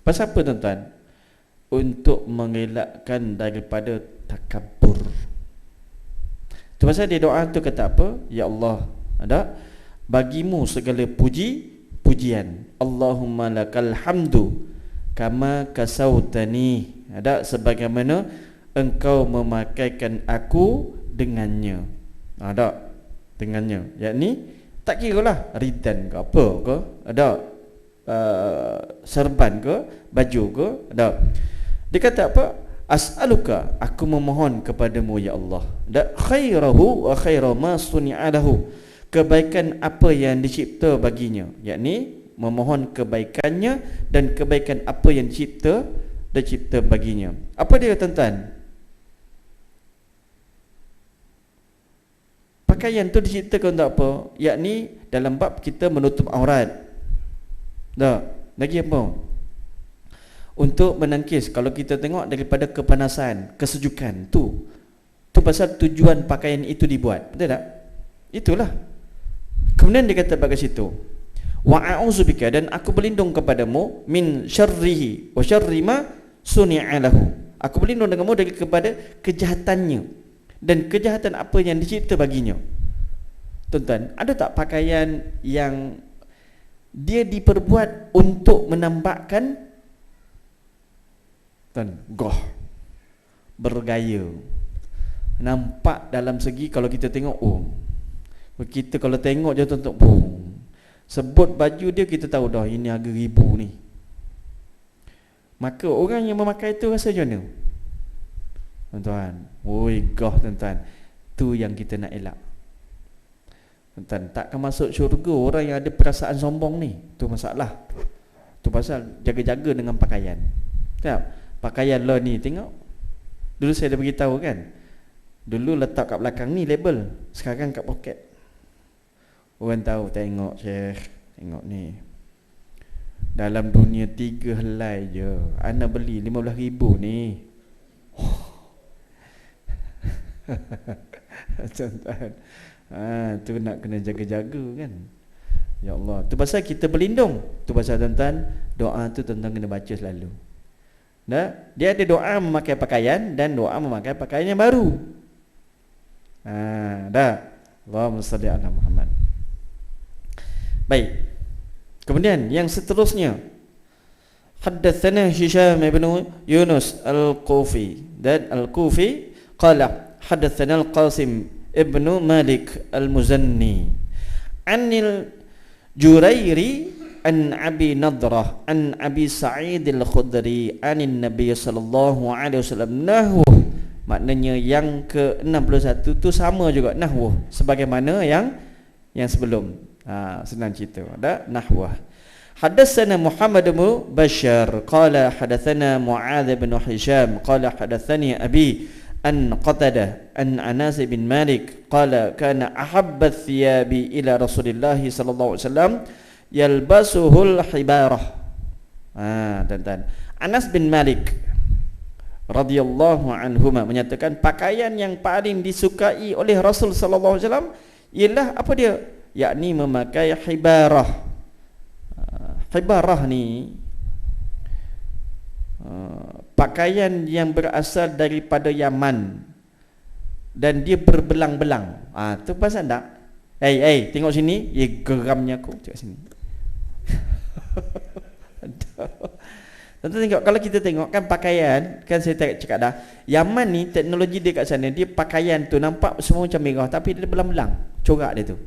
Pasal apa, tuan-tuan? Untuk mengelakkan daripada takabur. Tu pasal dia doa tu kata apa? Ya Allah, ada, bagimu segala pujian. Allahumma lakal hamdu kama kasautani. Ada, sebagaimana engkau memakaikan aku dengannya. Ada, dengannya. Yakni tak kira lah ridan ke apa ke, ada serban ke, baju ke, ada. Dia kata apa? As'aluka, aku memohon kepadamu ya Allah, khairahu wa khaira ma suni'a lahu, kebaikan apa yang dicipta baginya, yakni memohon kebaikannya dan kebaikan apa yang dicipta baginya. Apa dia, tuan-tuan? Pakaian tu diciptakan untuk apa? Yakni dalam bab kita menutup aurat. Dah, lagi apa? Untuk menangkis, kalau kita tengok daripada kepanasan, kesejukan tu pasal tujuan pakaian itu dibuat, betul tak? Itulah. Kemudian dia kata kat situ, wa a'udzubika, dan aku berlindung kepadamu, min syarrihi wa syarri ma suni'a lahu, aku berlindung denganmu daripada kejahatannya dan kejahatan apa yang dicipta baginya. Tuan-tuan, ada tak pakaian yang dia diperbuat untuk menampakkan goh, bergaya, nampak dalam segi kalau kita tengok, kita kalau tengok je tuan-tuan, sebut baju dia kita tahu dah ini harga ribu ni. Maka orang yang memakai tu rasa macam mana, tuan-tuan? Goh, tuan-tuan, tu yang kita nak elak. Tuan-tuan, takkan masuk syurga orang yang ada perasaan sombong ni. Tu masalah. Tu pasal jaga-jaga dengan pakaian. Tak? Pakaian lo ni, tengok. Dulu saya dah beritahu kan, dulu letak kat belakang ni label, sekarang kat poket. Orang tahu, tengok Syekh, tengok ni, dalam dunia 3 helai je ana beli 15,000 ni. Tuan-tuan, tu nak kena jaga-jaga kan. Ya Allah, tu pasal kita berlindung. Tu pasal tuan-tuan, doa tu tuan-tuan kena baca selalu. Dia ada doa memakai pakaian dan doa memakai pakaian yang baru. Allahumma shalli ala Muhammad. Baik. Kemudian yang seterusnya, haddatsana Hisham bin Yunus al-Qufi, dan Al-Kufi qala hadatsana Al-Qasim ibnu Malik Al-Muzanni anil Jurairi an Abi Nadrah an Abi Sa'id Al-Khudri anin Nabi sallallahu alaihi wasallam nahwu. Maknanya yang ke-61 tu sama juga nahwu sebagaimana yang sebelum. Senang cerita. Ada nahwah. Hadatsana Muhammad bin Bashar qala hadatsana Muadz bin Hisham qala hadatsani abi an Qatadah an Anas bin Malik qala kana ahabba thiyabi ila Rasulillah sallallahu alaihi wasallam yalbasuhul hibarah. Dan Anas bin Malik radhiyallahu anhuma menyatakan pakaian yang paling disukai oleh Rasul sallallahu alaihi wasallam ialah apa dia? Yakni memakai hibarah. Hibarah ni pakaian yang berasal daripada Yaman dan dia berbelang-belang. Tu pasal tak? Tengok sini, geramnya aku tengok sini. Tentu tengok, kalau kita tengok kan pakaian, kan saya cakap dah, Yaman ni teknologi dia kat sana, dia pakaian tu nampak semua macam merah tapi dia belang-belang, corak dia tu.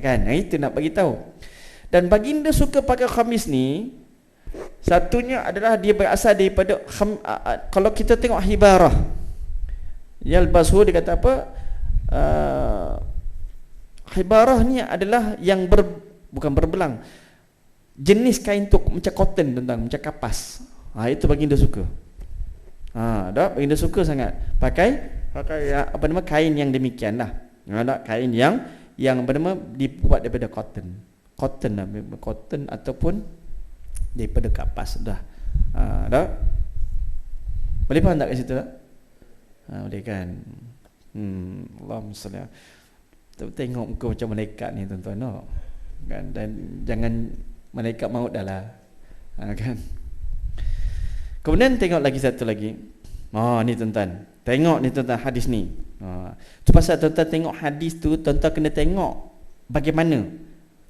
Kan, itu nak bagi tahu. Dan baginda suka pakai khamis ni, satunya adalah dia berasal daripada kalau kita tengok hibarah, yalbasu dia kata apa? Hibarah ni adalah yang bukan berbelang, jenis kain tu macam cotton tentang macam kapas. Itu baginda suka. Baginda suka sangat pakai apa nama kain yang demikian lah. Kain yang apa nama dibuat daripada cotton ataupun daripada kapas. Dah boleh faham tak kat situ tak? Boleh kan? Allahumma salli. Tengok muka macam malaikat ni tuan-tuan, no? Kan? Dan jangan malaikat maut dah lah, kan? Kemudian tengok lagi satu lagi. Ni tuan-tuan, tengok ni tuan-tuan hadis ni. Tu pasal tuan-tuan tengok hadis tu, tuan-tuan kena tengok bagaimana,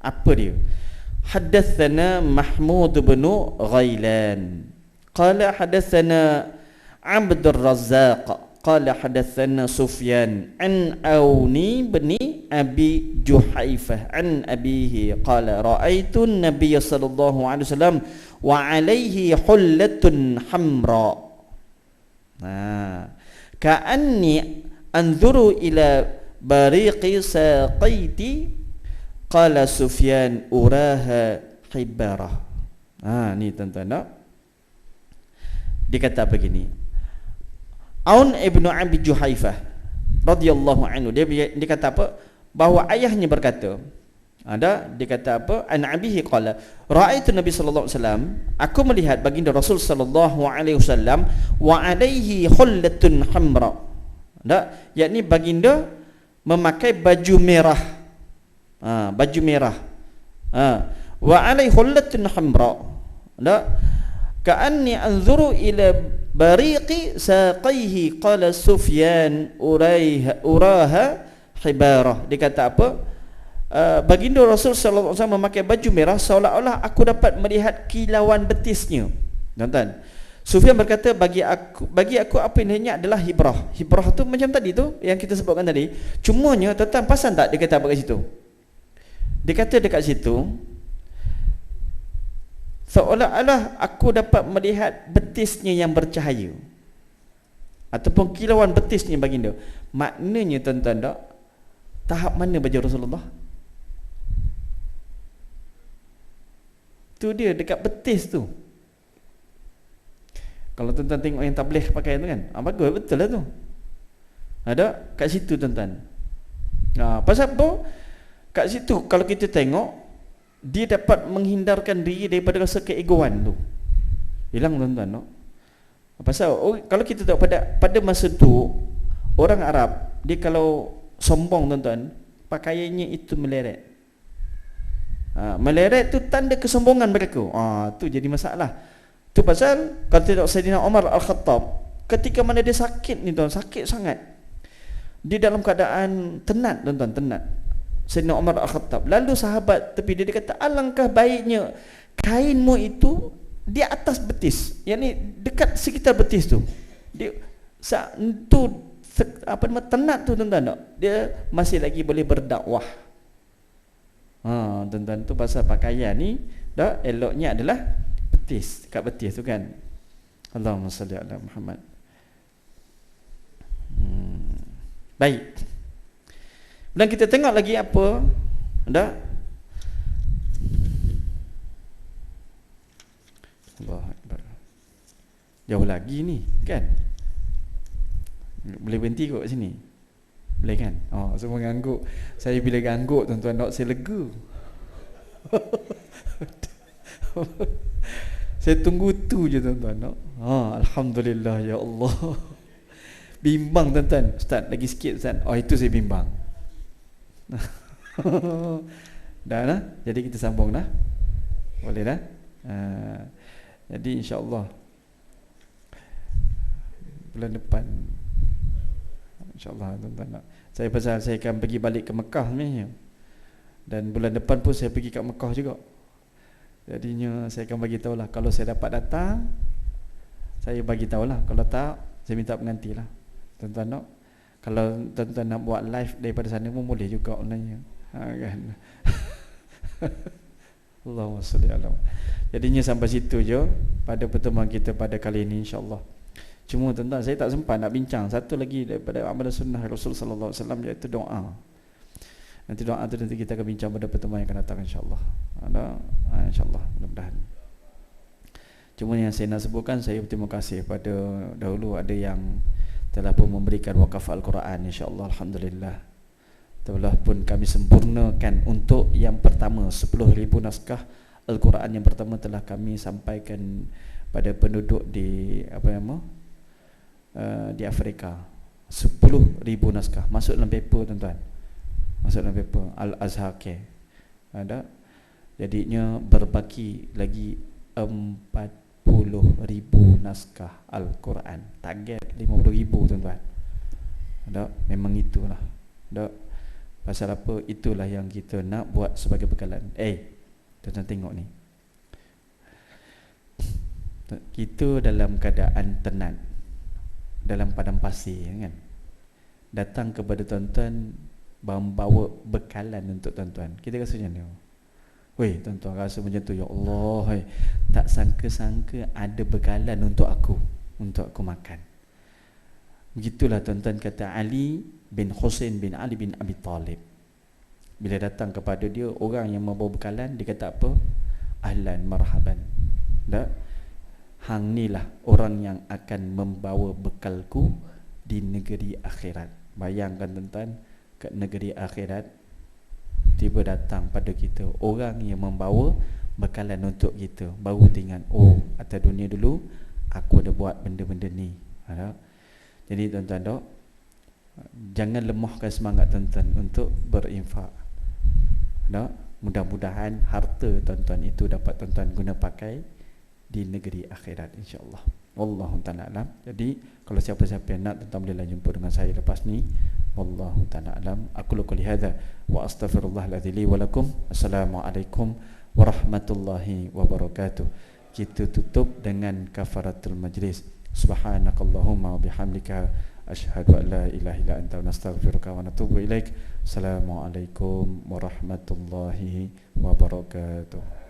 apa dia. Hadatsana Mahmud bin Ghailan qala hadatsana Abdur Razzaq qala hadatsana Sufyan an Auni bin Abi Juhaifah an abihi qala ra'aitu an-nabiy sallallahu alaihi wasallam wa alaihi hullatun hamra. Ka'anni anzuru ila bariqi saqaiti qala Sufyan uraha hibarah. Ni tuan-tuan tak? Dia kata begini, Aun ibnu Abi Juhaifah radhiyallahu anhu, dia kata apa? Bahawa ayahnya berkata, dia kata apa? An abihi qala ra'aitu Nabi sallallahu alaihi wasallam, aku melihat baginda Rasul sallallahu alaihi wasallam wa alaihi hullatun hamra. Yakni baginda memakai baju merah. Baju merah. Wa alaihi hullatun hamra. Ka'anni anzuru ila bariqi saqaihi qala Sufyan uraha hibarah. Dia kata apa? Baginda Rasul sallallahu alaihi wasallam memakai baju merah seolah-olah aku dapat melihat kilauan betisnya. Tuan-tuan, Sufyan berkata bagi aku apa ini adalah hibrah. Hibrah tu macam tadi tu yang kita sebutkan tadi. Cumanya tuan-tuan pasal tak dia kata apa kat situ? Dia kata dekat situ seolah-olah aku dapat melihat betisnya yang bercahaya ataupun kilauan betisnya baginda. Maknanya tuan-tuan tak, tahap mana baju Rasulullah? Tu dia dekat betis tu. Kalau tuan-tuan tengok yang tabligh pakai tu kan, bagus, betul lah tu. Ada kat situ tuan-tuan. Pasal apa? Kat situ kalau kita tengok, dia dapat menghindarkan diri daripada rasa keegoan tu. Hilang tuan-tuan, no? Pasal kalau kita tengok pada masa tu, orang Arab dia kalau sombong tuan-tuan, pakaiannya itu meleret. Meleret tu tanda kesombongan mereka. Tu jadi masalah. Tu pasal kalau tengok Saidina Umar Al-Khattab, ketika mana dia sakit ni tuan, sakit sangat, dia dalam keadaan tenat tuan-tuan, tenat. Saidina Umar Al-Khattab, lalu sahabat tepi dia kata, alangkah baiknya kainmu itu di atas betis, yakni dekat sekitar betis tu. Dia tu apa nama tenat tu tuan-tuan, dia masih lagi boleh berdakwah. Tuan-tuan, tu pasal pakaian ni dah eloknya adalah betis, dekat betis tu kan. Allahumma salli ala Muhammad. Baik. Dan kita tengok lagi apa? Dah. Allah Akbar. Jauh lagi ni, kan? Boleh berhenti kot sini. Boleh kan? Semua ngangguk. Saya bila ngangguk tuan-tuan, nak saya lega. Saya tunggu tu je tuan-tuan. Alhamdulillah ya Allah. Bimbang tuan-tuan. Ustaz, lagi sikit Ustaz. Itu saya bimbang. Dah lah. Jadi kita sambung dah. Boleh dah. Jadi insya-Allah bulan depan, insya-Allah tuan-tuan, saya pasal saya akan pergi balik ke Mekah sebenarnya. Dan bulan depan pun saya pergi kat Mekah juga. Jadinya saya akan bagi tahulah, kalau saya dapat datang, saya bagi tahulah. Kalau tak, saya minta penggantilah. Tuan-tuan nak, kalau tuan-tuan nak buat live daripada sana pun boleh juga online-nya. Kan. Allahumma salli ala. Jadinya sampai situ je pada pertemuan kita pada kali ini insya-Allah. Cuma tuan-tuan, saya tak sempat nak bincang satu lagi daripada amalan sunnah Rasul sallallahu alaihi wasallam, iaitu doa. Nanti doa tu nanti kita akan bincang pada pertemuan yang akan datang insya-Allah. Insya-Allah, mudah-mudahan. Cuma yang saya nak sebutkan, saya berterima kasih pada dahulu ada yang telah pun memberikan wakaf Al-Quran insya-Allah, alhamdulillah. Telah pun kami sempurnakan untuk yang pertama 10,000 naskah Al-Quran yang pertama telah kami sampaikan pada penduduk di di Afrika. 10,000 naskah masuk dalam paper tuan-tuan. Masuk dalam paper Al-Azhar ke. Ada. Jadinya berbaki lagi 40,000 naskah Al-Quran. Target 50,000 tuan-tuan. Ada, memang itulah. Ada. Pasal apa? Itulah yang kita nak buat sebagai bekalan. Tuan-tuan tengok ni. Kita dalam keadaan tenat, dalam padang pasir kan. Datang kepada tuan-tuan membawa bekalan untuk tuan-tuan. Kita rasa macam mana? Weh, tuan-tuan rasa macam tu, ya Allah, tak sangka-sangka ada bekalan untuk aku makan. Begitulah tuan-tuan kata Ali bin Husain bin Ali bin Abi Talib. Bila datang kepada dia orang yang membawa bekalan, dia kata apa? Ahlan marhaban. Hang ni lah orang yang akan membawa bekalku di negeri akhirat. Bayangkan tuan-tuan, ke negeri akhirat tiba datang pada kita orang yang membawa bekalan untuk kita. Baru tinggal, atas dunia dulu aku ada buat benda-benda ni. Jadi tuan-tuan dok, jangan lemahkan semangat tuan-tuan untuk berinfak. Mudah-mudahan harta tuan-tuan itu dapat tuan-tuan guna pakai di negeri akhirat insya-Allah. Wallahu ta'ala alam. Jadi kalau siapa-siapa yang nak, tuan-tuan bolehlah jumpa dengan saya lepas ni. Wallahu ta'ala alam. Aku qouli hadza wa astaghfirullahaladzim li wa lakum. Assalamualaikum warahmatullahi wabarakatuh. Kita tutup dengan kafaratul majlis. Subhanakallahumma wa bihamdika asyhadu an la ilaha illa anta nastaghfiruka wa natubu ilaik. Assalamualaikum warahmatullahi wabarakatuh.